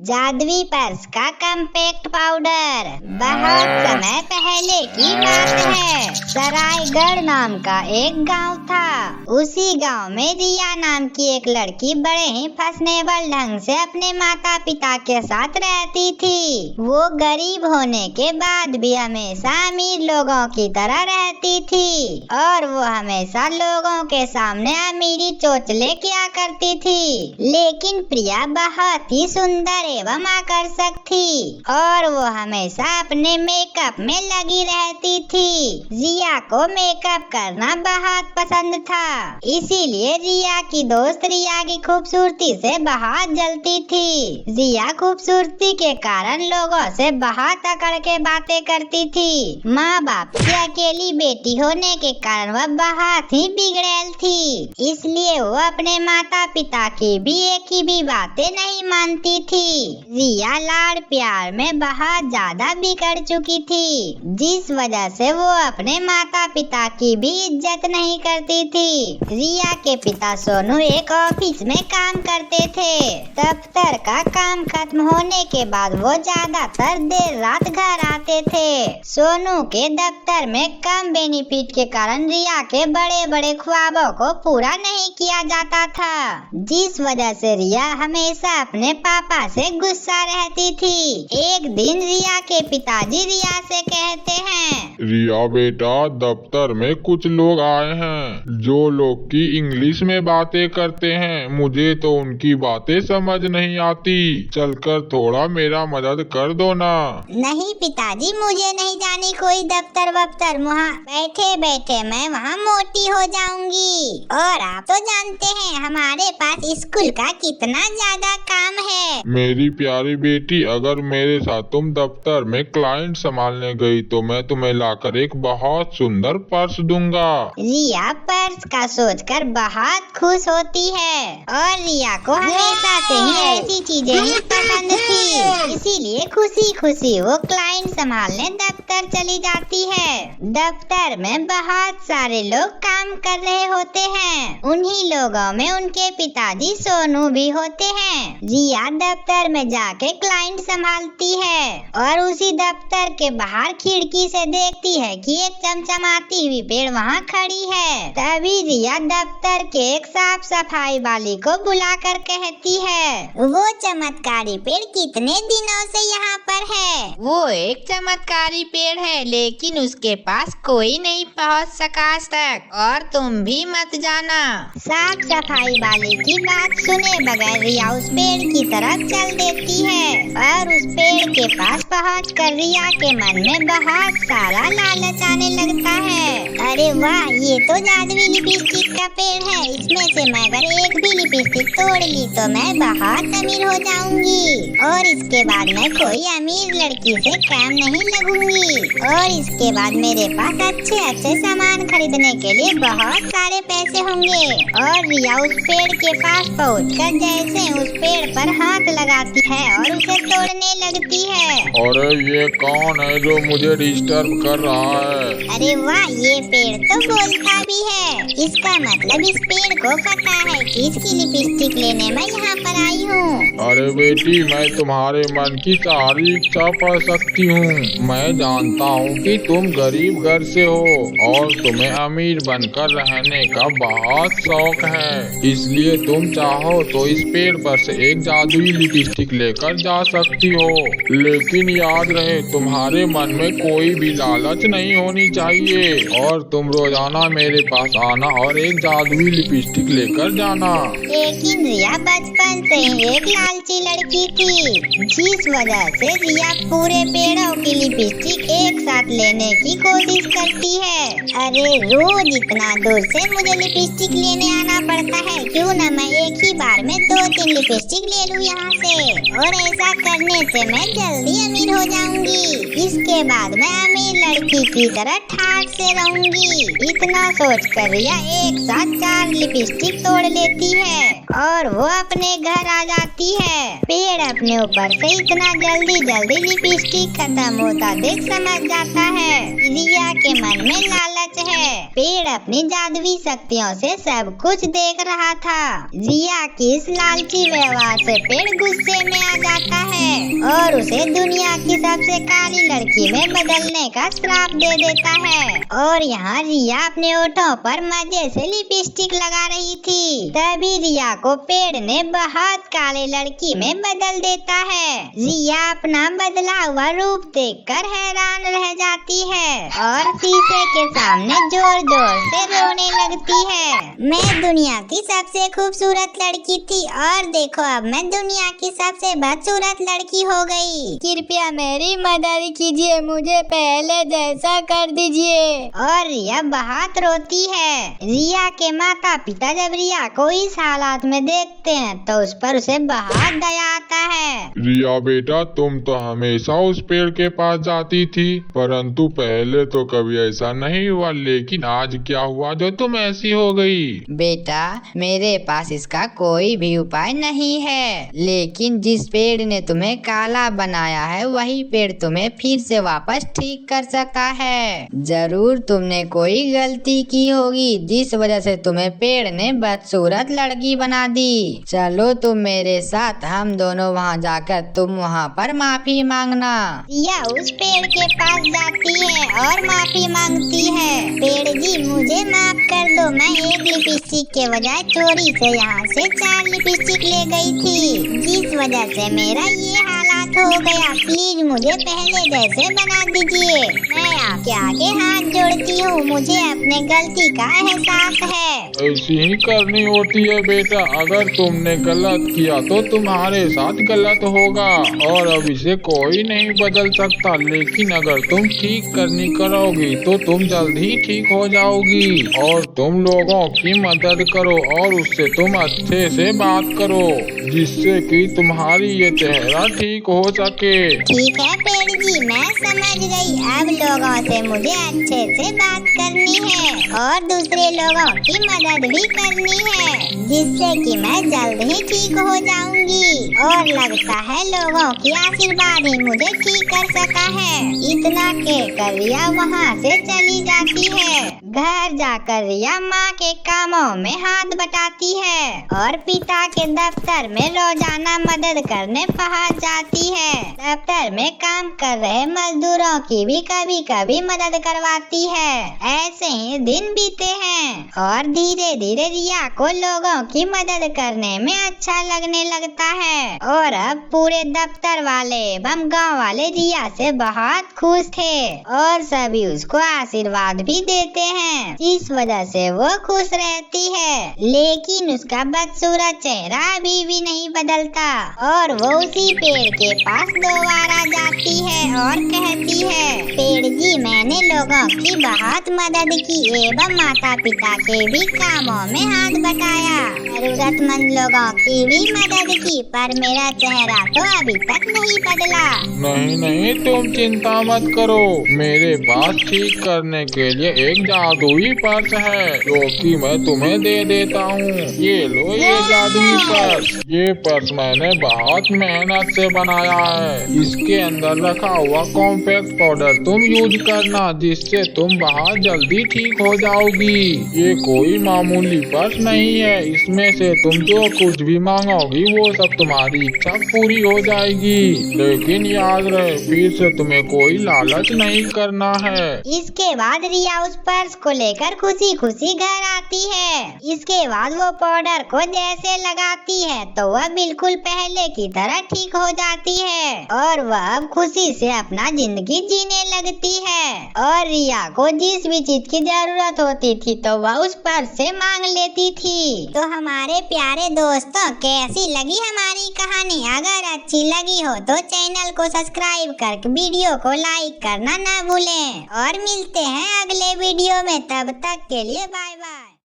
जादुई पर्स का compact powder. बहुत समय पहले की बात है। सरायगढ़ नाम का एक गांव था। उसी गांव में रिया नाम की एक लड़की बड़े ही फैशनेबल ढंग से अपने माता पिता के साथ रहती थी। वो गरीब होने के बाद भी हमेशा अमीर लोगों की तरह रहती थी और वो हमेशा लोगों के सामने अमीरी चोचले किया करती थी। लेकिन प्रिया बहुत ही सुंदर एवं आकर्षक थी और वो हमेशा अपने मेकअप में लगी रहती थी। रिया को मेकअप करना बहुत पसंद था, इसीलिए रिया की दोस्त रिया की खूबसूरती से बहुत जलती थी। रिया खूबसूरती के कारण लोगों से बहुत अकड़ के बातें करती थी। माँ बाप की अकेली बेटी होने के कारण वह बहुत ही बिगड़ैल थी, इसलिए वो अपने माता पिता की भी एक ही भी बातें नहीं मानती थी। रिया लाड़ प्यार में बहुत ज्यादा बिगड़ चुकी थी, जिस वजह से वो अपने माता पिता की भी इज्जत नहीं करती थी। रिया के पिता सोनू एक ऑफिस में काम करते थे। दफ्तर का काम खत्म होने के बाद वो ज्यादातर देर रात घर आते थे। सोनू के दफ्तर में कम बेनिफिट के कारण रिया के बड़े बड़े ख्वाबों को पूरा नहीं किया जाता था, जिस वजह से रिया हमेशा अपने पापा से गुस्सा रहती थी। एक दिन रिया के पिताजी रिया से कहते हैं, रिया बेटा, दफ्तर में कुछ लोग आए हैं जो लोग की इंग्लिश में बातें करते हैं। मुझे तो उनकी बातें समझ नहीं आती। चलकर थोड़ा मेरा मदद कर दो ना। नहीं पिताजी, मुझे नहीं जानी कोई दफ्तर वफ्तर। वहाँ बैठे बैठे मैं वहाँ मोटी हो जाऊंगी। और आप तो जानते हैं हमारे पास स्कूल का कितना ज्यादा काम है। मेरी प्यारी बेटी, अगर मेरे साथ तुम दफ्तर में क्लाइंट संभालने गई तो मैं तुम्हें लाकर एक बहुत सुंदर पर्स दूंगा। रिया पर्स का सोचकर बहुत खुश होती है और रिया को हमेशा से ही ऐसी चीजें ही पसंद थी, इसीलिए खुशी खुशी वो क्लाइंट संभालने दफ्तर चली जाती है। दफ्तर में बहुत सारे लोग काम कर रहे होते हैं। उन्हीं लोगों में उनके पिताजी सोनू भी होते हैं। रिया दफ्तर में जाके क्लाइंट संभालती है और उसी दफ्तर के बाहर खिड़की से देखती है कि एक चमचमाती हुई पेड़ वहाँ खड़ी है। तभी रिया दफ्तर के एक साफ सफाई वाली को बुलाकर कहती है, वो चमत्कारी पेड़ कितने दिनों से यहाँ पर है? वो एक चमत्कारी पेड़ है, लेकिन उसके पास कोई नहीं पहुँच सका आज तक, और तुम भी मत जाना। साफ सफाई वाली की बात सुने बगैर रिया उस पेड़ की तरफ चल देती है और उस पेड़ के पास पहुंचकर रिया के मन में बहुत सारा लालच आने लगता है। अरे वाह, ये तो जादुई लिपस्टिक का पेड़ है। इसमें से मैं अगर एक भी लिपस्टिक तोड़ ली तो मैं बहुत अमीर हो जाऊंगी और इसके बाद मैं कोई अमीर लड़की से काम नहीं लगूंगी और इसके बाद मेरे पास अच्छे अच्छे सामान खरीदने के लिए बहुत सारे पैसे होंगे। और रिया उस पेड़ के पास पहुंचकर जैसे उस पेड़ पर हाथ लगाती है और उसे तोड़ने लगती है। अरे ये कौन है जो मुझे डिस्टर्ब कर रहा है? अरे वाह, ये पेड़ तो बोलता भी है। इसका मतलब इस पेड़ को पता है कि इसकी लिपस्टिक लेने मैं यहाँ पर आई हूँ। अरे बेटी, मैं तुम्हारे मन की सारी इच्छा पढ़ सकती हूँ। मैं जानता हूँ कि तुम गरीब घर से हो और तुम्हें अमीर बनकर रहने का बहुत शौक है, इसलिए तुम चाहो तो इस पेड़ पर से एक जादुई लिपस्टिक लेकर जा सकती हो। लेकिन याद रहे, तुम्हारे मन में कोई भी लालच नहीं होनी चाहिए और तुम रोजाना मेरे पास आना और एक जादुई लिपस्टिक लेकर जाना। लेकिन रिया बचपन से ही एक लालची लड़की थी, जिस वजह से रिया पूरे पेड़ों की लिपस्टिक एक साथ लेने की कोशिश करती है। अरे रोज इतना दूर से मुझे लिपस्टिक लेने आना पड़ता है, क्यों न मैं एक ही बार में 2-3 लिपस्टिक ले लूं यहाँ से और ऐसा करने से मैं जल्दी अमीर हो जाऊंगी। इसके बाद मैं अमीर लड़की की तरह ठाठ से रहूंगी। इतना सोचकर रिया एक साथ 4 लिपस्टिक तोड़ लेती है और वो अपने घर आ जाती है। पेड़ अपने ऊपर से इतना जल्दी लिपस्टिक खत्म होता देख समझ जाता है रिया के मन में लालच है। पेड़ अपनी जादुई शक्तियों से सब कुछ देख रहा था। रिया की इस लालची व्यवहार से पेड़ गुस्से में आ जाता है और उसे दुनिया की सबसे काली लड़की में बदलने का श्राप दे देता है। और यहाँ रिया अपने होठों पर मजे से लिपस्टिक लगा रही थी, तभी रिया को पेड़ ने बहुत काले लड़की में बदल देता है। रिया अपना बदला हुआ रूप देखकर हैरान रह जाती है और शीशे के सामने जोर जोर से रोने लगती है। मैं दुनिया की सबसे खूबसूरत लड़की थी और देखो अब मैं दुनिया की सबसे बदसूरत लड़की हो गई। कृपया मेरी मदद कीजिए, मुझे पहले जैसा कर दीजिए। और रिया बहुत रोती है। रिया के माता पिता जब रिया को इस हालात में देखते हैं तो उस पर उसे बहुत दया आता है। रिया बेटा, तुम तो हमेशा उस पेड़ के पास जाती थी, परंतु पहले तो कभी ऐसा नहीं हुआ, लेकिन आज क्या हुआ जो तुम ऐसी हो गई? बेटा, मेरे पास इसका कोई भी उपाय नहीं है, लेकिन जिस पेड़ ने तुम्हें काला बनाया है वही पेड़ तुम्हें फिर से वापस ठीक कर सकता है। जरूर तुमने कोई गलती की होगी जिस वजह से तुम्हें पेड़ ने बदसूरत लड़की बना दी। चलो तुम मेरे साथ, हम दोनों वहाँ जाकर तुम वहाँ पर माफी मांगना। रिया उस पेड़ के पास जाती है और माफी मांगती है। पेड़ जी, मुझे माफ कर दो, मैं एक लिपस्टिक के बजाय चोरी से यहाँ से 4 लिपस्टिक ले गई थी, जिस वजह से मेरा ये हालात हो गया। प्लीज मुझे पहले जैसे बना दीजिए। मैं आपके आगे हाथ जोड़ती हूँ, मुझे अपने गलती का एहसास है। ऐसी ही करनी होती है बेटा, अगर तुमने गलत किया तो तुम्हारे साथ गलत होगा और अब इसे कोई नहीं बदल सकता, लेकिन अगर तुम ठीक करनी करोगी तो तुम जल्द ही ठीक हो जाओगी। और तुम लोगों की मदद करो और उससे तुम अच्छे से बात करो, जिससे कि तुम्हारी ये चेहरा ठीक हो सके। ठीक है पेड़ जी, मैं समझ गई। अब लोगों से मुझे अच्छे से बात करनी है और दूसरे लोगों की मदद भी करनी है, जिससे कि मैं जल्द ही ठीक हो जाऊंगी। और लगता है लोगों की आशीर्वाद ही मुझे ठीक कर सका है। इतना कहकर रिया वहाँ से चली जाती है। घर जाकर रिया माँ के कामों में हाथ बटाती है और पिता के दफ्तर में रोजाना मदद करने पहुँच जाती है। दफ्तर में काम कर रहे मजदूरों की भी कभी कभी मदद करवाती है। ऐसे ही दिन बीते हैं और धीरे धीरे रिया को लोगों की मदद करने में अच्छा लगने लगता है और अब पूरे दफ्तर वाले एवं गांव वाले रिया से बहुत खुश थे और सभी उसको आशीर्वाद भी देते हैं। इस वजह से वो खुश रहती है, लेकिन उसका बदसूरत चेहरा अभी भी नहीं बदलता और वो उसी पेड़ के पास दोबारा जाती है और कहती है, पेड़ जी, मैंने लोगों की बहुत मदद की एवं माता पिता के भी कामों में हाथ बटाया, जरूरतमंद लोगों की भी मदद की, पर मेरा चेहरा तो अभी तक नहीं बदला। नहीं नहीं, तुम चिंता मत करो, मेरे पास ठीक करने के लिए एक जादुई पर्स है जो कि मैं तुम्हें दे देता हूँ। ये लो ये जादुई पर्स। ये पर्स मैंने बहुत मेहनत से बनाया है। इसके अंदर रखा हुआ कॉम्पैक्ट पाउडर तुम यूज करना, जिससे तुम बहुत जल्दी ठीक हो जाओगी। ये कोई मामूली पर्स नहीं है, इसमें से तुम जो कुछ भी मांगोगी वो सब तुम्हारी इच्छा पूरी हो जाएगी, लेकिन याद रहे फिर से तुम्हें कोई लालच नहीं करना है। इसके बाद रिया उस पर्स को लेकर खुशी खुशी घर आती है। इसके बाद वो पाउडर को जैसे लगाती है तो वह बिल्कुल पहले की तरह ठीक हो जाती है और वह अब खुशी से अपना जिंदगी जीने लगती है। और रिया को जिस भी चीज की जरूरत होती थी तो वह उस पर्स से मांग लेती थी। तो हमारे प्यारे दोस्तों, कैसी लगी हमारी कहानी? अगर अच्छी लगी हो तो चैनल को सब्सक्राइब करके वीडियो को लाइक करना ना भूलें और मिलते हैं अगले वीडियो में। तब तक के लिए बाय बाय।